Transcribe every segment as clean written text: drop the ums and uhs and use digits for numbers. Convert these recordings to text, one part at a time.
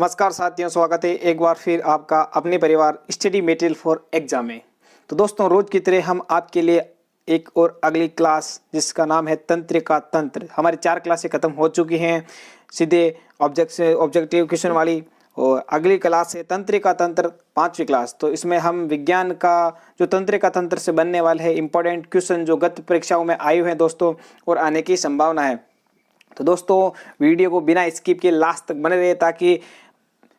नमस्कार साथियों, स्वागत है एक बार फिर आपका अपने परिवार स्टडी मटेरियल फॉर एग्जाम में। तो दोस्तों, रोज की तरह हम आपके लिए एक और अगली क्लास जिसका नाम है तंत्र का तंत्र। हमारी 4 क्लासें खत्म हो चुकी हैं सीधे ऑब्जेक्टिव क्वेश्चन वाली, और अगली क्लास है तंत्र का तंत्र 5वीं क्लास। तो इसमें हम विज्ञान का जो तंत्र का तंत्र से बनने वाले है इंपॉर्टेंट क्वेश्चन जो गत परीक्षाओं में आए हुए हैं दोस्तों, और आने की संभावना है। तो दोस्तों, वीडियो को बिना स्किप के लास्ट तक बने रहे ताकि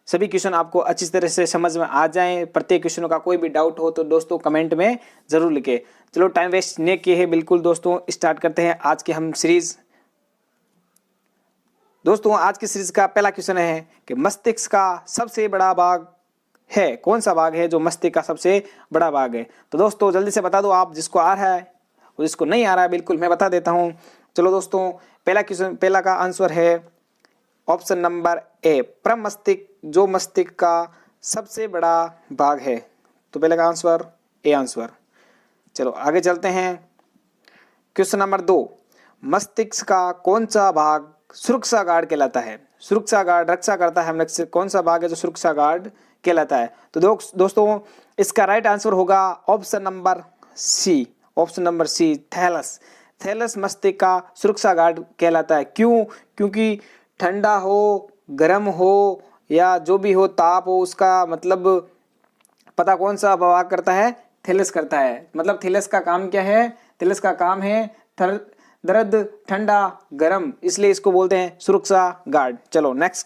सभी क्वेश्चन आपको अच्छी तरह से समझ में आ जाएं। प्रत्येक क्वेश्चन का कोई भी डाउट हो तो दोस्तों कमेंट में जरूर लिखें। चलो टाइम वेस्ट नहीं किए है बिल्कुल दोस्तों, स्टार्ट करते हैं आज की हम सीरीज। दोस्तों, आज की सीरीज का पहला क्वेश्चन है कि मस्तिष्क का सबसे बड़ा भाग है, कौन सा भाग है जो मस्तिष्क का सबसे बड़ा भाग है। तो दोस्तों जल्दी से बता दो आप, जिसको आ रहा है और जिसको नहीं आ रहा है बिल्कुल मैं बता देता हूँ। चलो दोस्तों, पहला क्वेश्चन, पहला का आंसर है ऑप्शन नंबर ए, प्रमस्तिष्क, जो मस्तिष्क का सबसे बड़ा भाग है। तो पहले का आंसर ए आंसर। चलो आगे चलते हैं। क्वेश्चन नंबर 2, मस्तिष्क का कौन सा भाग सुरक्षा गार्ड कहलाता है। सुरक्षा गार्ड रक्षा करता है मस्तिष्क, कौन सा भाग है जो सुरक्षा गार्ड कहलाता है। तो दोस्तों इसका राइट आंसर होगा option number C, option number C, thalamus. Thalamus मस्तिष्क का सुरक्षा गार्ड कहलाता है। क्यों? क्योंकि ठंडा हो, गर्म हो या जो भी हो, ताप हो, उसका मतलब पता कौन सा भाग करता है, थैलस करता है। मतलब थैलस का काम क्या है? थैलस का काम है दर्द, ठंडा, गर्म, इसलिए इसको बोलते हैं सुरक्षा गार्ड। चलो नेक्स्ट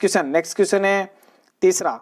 क्वेश्चन है तीसरा,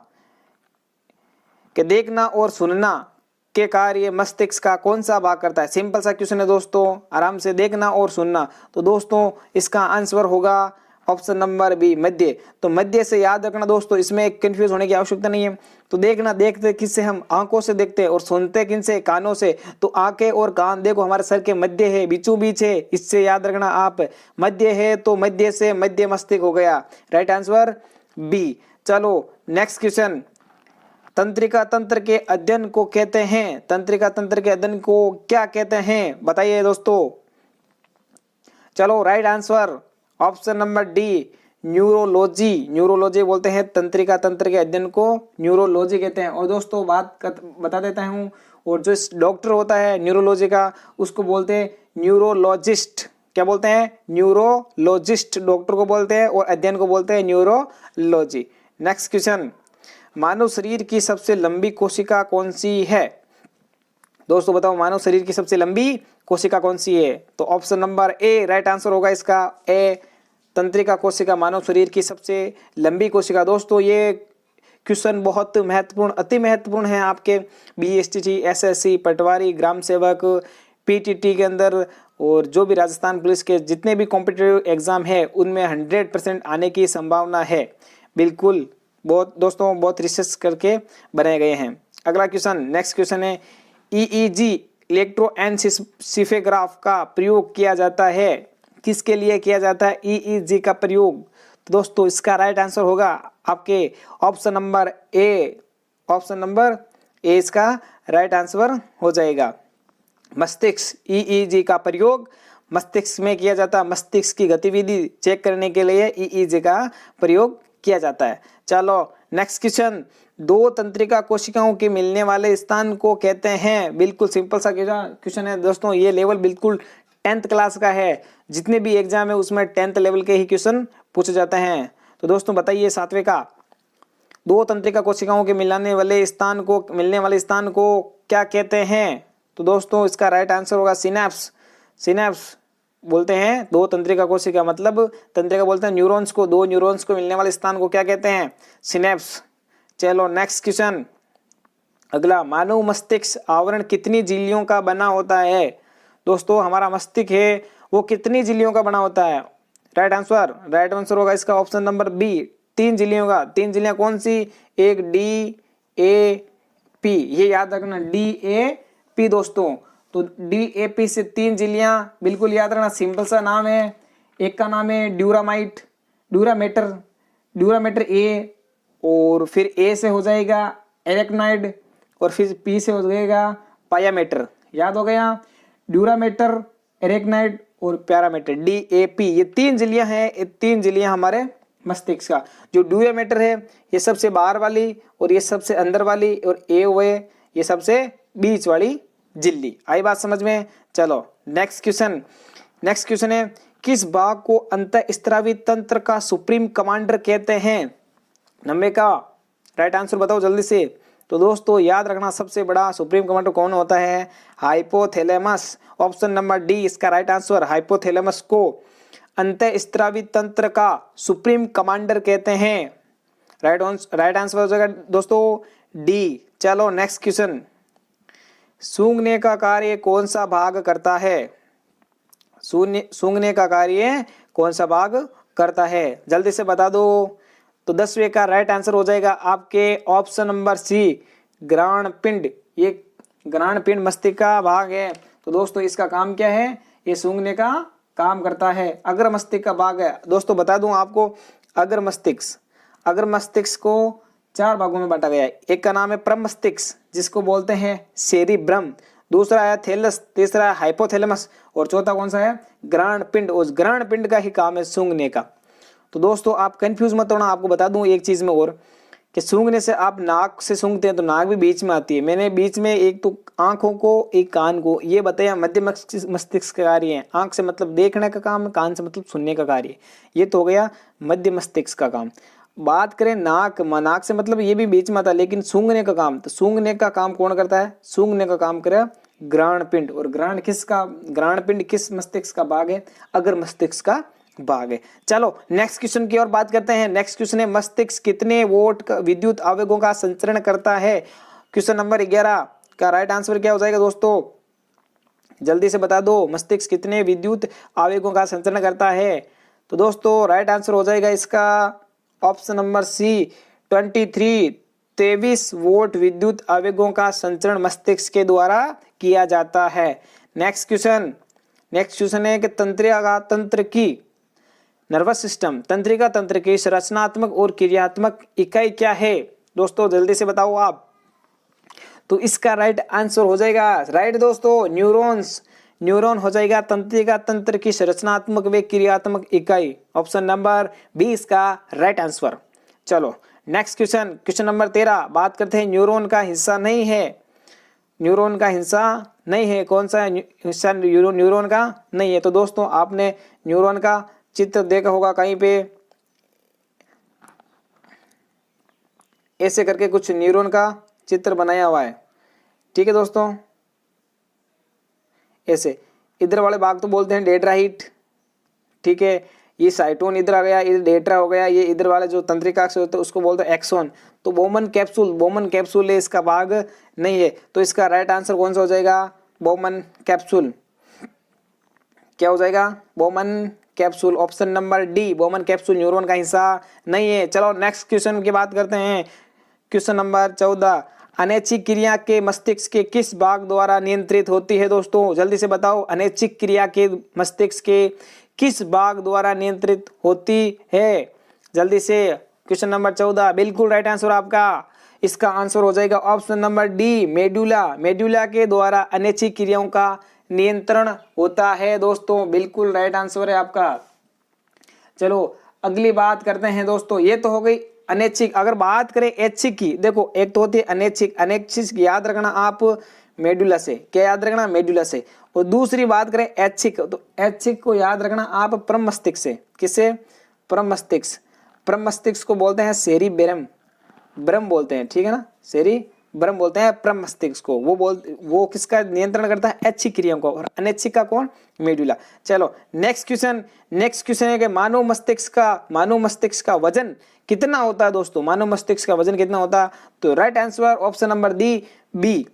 कि देखना और सुनना के कार्य मस्तिष्क का कौन सा भाग करता है। सिंपल सा क्वेश्चन है दोस्तों, आराम से देखना और सुनना। तो दोस्तों इसका आंसर होगा ऑप्शन नंबर बी, मध्य। तो मध्य से याद रखना दोस्तों, इसमें एक कंफ्यूज होने की आवश्यकता नहीं है। तो देखना, देखते किससे हम, आंखों से देखते हैं, और सुनते किनसे, कानों से। तो आंखें और कान देखो हमारे सर के मध्य है, बीचों बीच है, इससे याद रखना आप, मध्य है तो मध्य से मध्य मस्तिष्क हो गया। Right answer B. चलो नेक्स्ट क्वेश्चन, तंत्रिका तंत्र के अध्ययन को कहते हैं, तंत्रिका तंत्र के अध्ययन को क्या कहते हैं बताइए दोस्तों। चलो right answer option number D, neurology. Neurology बोलते हैं तंत्रिका तंत्र के अध्ययन को, न्यूरोलॉजी कहते हैं। और दोस्तों बता देता हूँ, और जो डॉक्टर होता है न्यूरोलॉजी का उसको बोलते हैं न्यूरोलॉजिस्ट। क्या बोलते हैं? न्यूरोलॉजिस्ट डॉक्टर को बोलते हैं, और अध्ययन को बोलते हैं न्यूरोलॉजी। नेक्स्ट क्वेश्चन, मानव शरीर की सबसे लंबी कोशिका कौन सी है। दोस्तों बताओ, मानव शरीर की सबसे लंबी कोशिका कौन सी है। तो option number A right answer होगा इसका, ए, तंत्रिका कोशिका मानव शरीर की सबसे लंबी कोशिका। दोस्तों ये क्वेश्चन बहुत महत्वपूर्ण, अति महत्वपूर्ण है आपके बीएसटी, एसएससी, पटवारी, ग्राम सेवक, पीटीटी के अंदर, और जो भी राजस्थान पुलिस के जितने भी कॉम्पिटिटिव एग्जाम है उनमें 100% आने की संभावना है बिल्कुल। बहुत दोस्तों बहुत रिसर्च करके बनाए गए हैं। अगला क्वेश्चन, नेक्स्ट क्वेश्चन है, ईईजी इलेक्ट्रोएन्सेफेलोग्राफ का प्रयोग किया जाता है, किसके लिए किया जाता है ईईजी का प्रयोग। तो दोस्तों इसका राइट आंसर होगा आपके option number A, option number A इसका राइट आंसर हो जाएगा। मस्तिष्क, ईईजी का प्रयोग मस्तिष्क में किया जाता है, मस्तिष्क की गतिविधि चेक करने के लिए ईईजी का प्रयोग किया जाता है। चलो नेक्स्ट क्वेश्चन, दो तंत्रिका कोशिकाओं के मिलने वाले स्थान को कहते हैं। बिल्कुल सिंपल सा क्वेश्चन है दोस्तों, ये लेवल बिल्कुल 10th क्लास का है। जितने भी एग्जाम है उसमें 10th लेवल के ही क्वेश्चन पूछे जाते हैं। तो दोस्तों बताइए 7वें का, दो तंत्रिका कोशिकाओं के मिलने वाले स्थान को क्या कहते हैं। तो दोस्तों इसका राइट आंसर होगा सिनेप्स। सिनेप्स बोलते हैं दो तंत्रिका कोशिका, मतलब तंत्रिका बोलते हैं न्यूरॉन्स को, दो न्यूरॉन्स को मिलने वाले स्थान को क्या कहते हैं, सिनेप्स। चलो नेक्स्ट क्वेश्चन, अगला, मानव मस्तिष्क आवरण कितनी झिल्लियों का बना होता है। दोस्तों हमारा मस्तिष्क है वो कितनी झिल्लियों का बना होता है। राइट आंसर होगा इसका ऑप्शन नंबर बी, 3 झिल्लियों का। 3 झिल्लियां कौन सी, एक डी ए पी, ये याद रखना डी ए पी दोस्तों। तो डी ए पी से 3 झिल्लियां बिल्कुल याद रखना, सिंपल सा नाम है। एक का नाम है ड्यूरामेटर ए, और फिर ए से हो जाएगा एरेक्नाइड, और फिर पी से हो जाएगा पायामेटर। याद हो गया, ड्यूरामेटर, एरेक्नाइड और पैरामेटर, डी ए पी, ये 3 झिल्लियां हैं। ये 3 झिल्लियां हमारे मस्तिष्क का। जो ड्यूरामेटर है ये सबसे बाहर वाली और ये सबसे अंदर वाली, और ए हुए ये सबसे बीच वाली झिल्ली। आई बात समझ में? चलो नेक्स्ट क्वेश्चन है किस भाग को अंतःस्रावी तंत्र का सुप्रीम कमांडर कहते हैं? नंबर का राइट आंसर बताओ जल्दी से। तो दोस्तों याद रखना सबसे बड़ा सुप्रीम कमांडर कौन होता है? हाइपोथैलेमस। ऑप्शन नंबर डी इसका राइट आंसर। हाइपोथैलेमस को अंतःस्रावी तंत्र का सुप्रीम कमांडर कहते हैं। राइट आंसर हो जाएगा दोस्तों डी। चलो नेक्स्ट क्वेश्चन, सूंघने का कार्य कौन सा भाग करता है? सूंघने का कार्य कौन सा भाग करता है? जल्दी से बता दो। तो 10वें का राइट आंसर हो जाएगा आपके ऑप्शन नंबर सी, ग्राण पिंड। ये ग्राण पिंड मस्तिष्क का भाग है। तो दोस्तों इसका काम क्या है? ये सूंघने का काम करता है। अग्र मस्तिष्क का भाग है। दोस्तों बता दूं आपको, अग्र मस्तिष्क को 4 भागों में बांटा गया है। एक का नाम है प्रमस्तिष्क जिसको बोलते हैं सेरिब्रम, दूसरा है थैलस, तीसरा है हाइपोथैलेमस, और चौथा कौन सा है? ग्राण पिंड। उस ग्राण पिंड का ही काम है सूंघने का। तो दोस्तों आप कंफ्यूज मत होना। आपको बता दूं एक चीज में और, कि सूंघने से आप नाक से सूंघते हैं तो नाक भी बीच में आती है। मैंने बीच में एक तो आंखों को एक कान को ये बताया मध्य मस्तिष्क का कार्य है। आंख से मतलब देखने का काम, कान से मतलब सुनने का कार्य। ये तो हो गया मध्य मस्तिष्क का काम। बात करें नाक से मतलब ये भी बीच में आता है, लेकिन सूंघने का काम, तो सूंघने का काम कौन करता है? सूंघने का काम करे ग्राण पिंड। और ग्राण पिंड किस मस्तिष्क का भाग है? अग्र मस्तिष्क का भाग है। चलो नेक्स्ट क्वेश्चन की ओर बात करते हैं। नेक्स्ट क्वेश्चन है मस्तिष्क कितने वोल्ट का विद्युत आवेगों का संचरण करता है? क्वेश्चन नंबर 11 का राइट आंसर क्या हो जाएगा दोस्तों? जल्दी से बता दो, मस्तिष्क कितने विद्युत आवेगों का संचरण करता है? तो दोस्तों राइट आंसर हो जाएगा इसका ऑप्शन नंबर सी, 23 वोल्ट विद्युत आवेगों का संचरण मस्तिष्क के द्वारा किया जाता है। नेक्स्ट क्वेश्चन है कि तंत्रिका तंत्र की रचनात्मक और क्रियात्मक इकाई क्या है? दोस्तों जल्दी से बताओ आप। तो इसका राइट आंसर हो जाएगा, राइट दोस्तों, न्यूरॉन हो जाएगा तंत्रिका तंत्र की रचनात्मक व क्रियात्मक इकाई। ऑप्शन नंबर 20 का राइट आंसर। चलो नेक्स्ट क्वेश्चन नंबर 13 बात करते हैं न्यूरॉन का हिस्सा नहीं है। कौन सा हिस्सा न्यूरॉन का नहीं है? तो दोस्तों आपने न्यूरॉन का चित्र देखा होगा कहीं पे, ऐसे करके कुछ न्यूरॉन का चित्र बनाया हुआ है। ठीक है दोस्तों, ऐसे इधर वाले भाग तो बोलते हैं डेंड्राइट। ठीक है, ये साइटोन इधर आ गया, इधर डेंड्रा हो गया। ये इधर वाले जो तंत्रिका से होता है उसको बोलते हैं एक्सोन। तो बोमन कैप्सूल है, इसका भाग नहीं है। तो इसका राइट आंसर कौन सा हो जाएगा? Bowman capsule. क्या हो जाएगा? Bowman capsule. Option number D, Bowman capsule neuron का हिस्सा नहीं है। चलो नेक्स्ट क्वेश्चन की बात करते हैं। क्वेश्चन नंबर 14, अनैच्छिक क्रिया के मस्तिष्क के किस भाग द्वारा नियंत्रित होती है? दोस्तों जल्दी से बताओ, अनैच्छिक क्रिया के मस्तिष्क के किस भाग द्वारा नियंत्रित होती है? जल्दी से। क्वेश्चन नंबर 14 बिल्कुल राइट आंसर आपका। इसका आंसर हो जाएगा ऑप्शन नंबर डी, मेडुला के द्वारा अनैच्छिक क्रियाओं का नियंत्रण होता है। दोस्तों बिल्कुल राइट आंसर है आपका। चलो अगली बात करते हैं दोस्तों। ये तो हो गई अनैच्छिक। अगर बात करें ऐच्छिक की, देखो एक तो होती है अनैच्छिक याद रखना आप मेडुला से। क्या याद रखना? मेडुला से। और दूसरी बात करें ऐच्छिक, तो ऐच्छिक को याद रखना आप परम मस्तिष्क से। किससे? परम मस्तिष्क को बोलते हैं सेरिबेरम, ब्रह्म बोलते हैं। ठीक है ना, सेरिब्रम बोलते हैं परम मस्तिष्क को। वो किसका नियंत्रण करता है? ऐच्छिक क्रियाओं को। और अनैच्छिक का कौन? मेडुला। चलो नेक्स्ट क्वेश्चन है कि मानव मस्तिष्क का वजन कितना होता है? दोस्तों मानव मस्तिष्क का वजन कितना होता है? तो right answer option number B,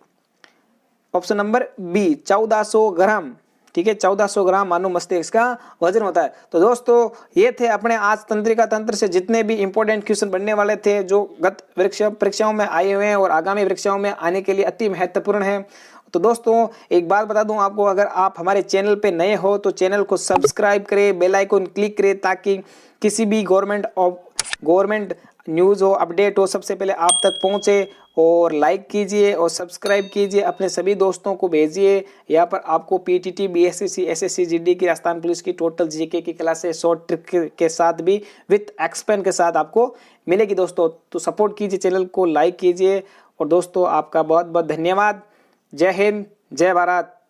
1400 gram. ठीक है, 1400 ग्राम मानव मस्तिष्क का वजन होता है। तो दोस्तों ये थे अपने आज तंत्रिका तंत्र से जितने भी इंपॉर्टेंट क्वेश्चन बनने वाले थे, जो गत परीक्षाओं में आए हुए हैं और आगामी परीक्षाओं में आने के लिए अति महत्वपूर्ण है। तो दोस्तों एक बात बता दूं आपको, अगर आप हमारे चैनल पे नए हो तो चैनल को सब्सक्राइब करें, बेल आइकन क्लिक करें, ताकि किसी भी गवर्नमेंट न्यूज़ हो, अपडेट हो, सबसे पहले आप तक पहुंचे। और लाइक कीजिए और सब्सक्राइब कीजिए, अपने सभी दोस्तों को भेजिए। यहाँ पर आपको पीटीटी, बीएसएससी, एसएससी, जीडी की, राजस्थान पुलिस की टोटल जीके की क्लासेस शॉर्ट ट्रिक के साथ भी विथ एक्सप्लेन के साथ आपको मिलेगी दोस्तों। तो सपोर्ट कीजिए, चैनल को लाइक कीजिए। और दोस्तों आपका बहुत बहुत धन्यवाद। जय हिंद, जय भारत।